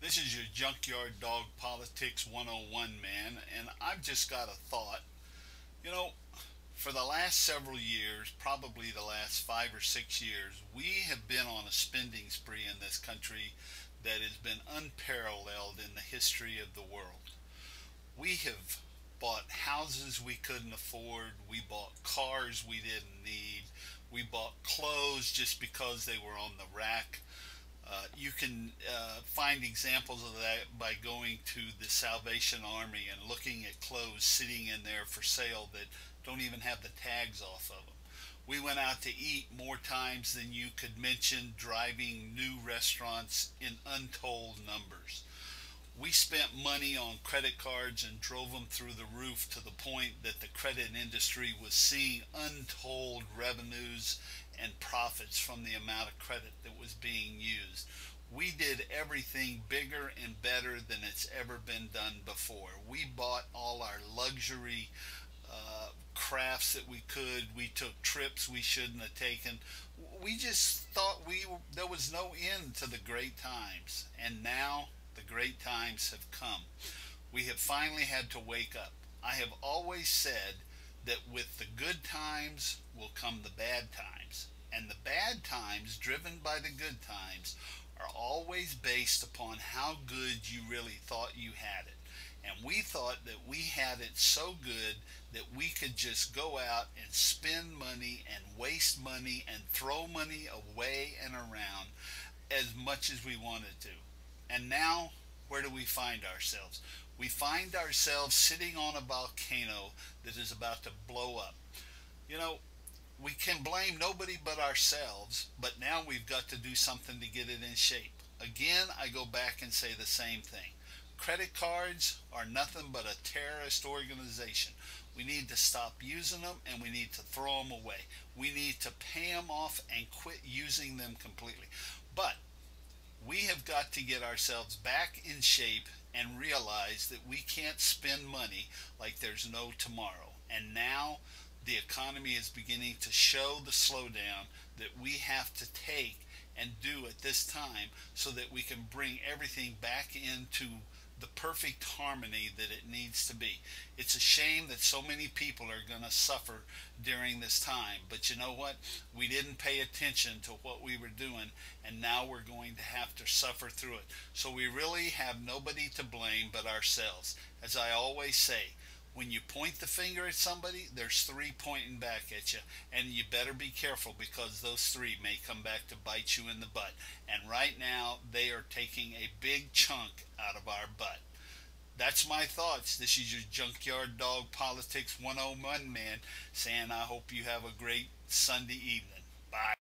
This is your Junkyard Dog Politics 101, man, and I've just got a thought. You know, for the last several years, probably the last 5 or 6 years, we have been on a spending spree in this country that has been unparalleled in the history of the world. We have bought houses we couldn't afford, we bought cars we didn't need, we bought clothes just because they were on the rack. You can find examples of that by going to the Salvation Army and looking at clothes sitting in there for sale that don't even have the tags off of them. We went out to eat more times than you could mention, driving new restaurants in untold numbers. We spent money on credit cards and drove them through the roof to the point that the credit industry was seeing untold revenues and profits from the amount of credit that was being used. We did everything bigger and better than it's ever been done before. We bought all our luxury crafts that we could. We took trips we shouldn't have taken. We just thought there was no end to the great times, and now the great times have come. We have finally had to wake up. I have always said that with the good times will come the bad times, and the bad times, driven by the good times, are always based upon how good you really thought you had it. And we thought that we had it so good that we could just go out and spend money and waste money and throw money away and around as much as we wanted to. And now, where do we find ourselves? We find ourselves sitting on a volcano that is about to blow up. You know, we can blame nobody but ourselves, but now we've got to do something to get it in shape. Again, I go back and say the same thing. Credit cards are nothing but a terrorist organization. We need to stop using them and we need to throw them away. We need to pay them off and quit using them completely. But we have got to get ourselves back in shape and realize that we can't spend money like there's no tomorrow. And now the economy is beginning to show the slowdown that we have to take and do at this time so that we can bring everything back into the perfect harmony that it needs to be. It's a shame that so many people are going to suffer during this time, but you know what? We didn't pay attention to what we were doing, and now we're going to have to suffer through it. So we really have nobody to blame but ourselves. As I always say, when you point the finger at somebody, there's three pointing back at you, and you better be careful because those three may come back to bite you in the butt. And right now, they are taking a big chunk out of our butt. That's my thoughts. This is your Junkyard Dog Politics 101 man saying I hope you have a great Sunday evening. Bye.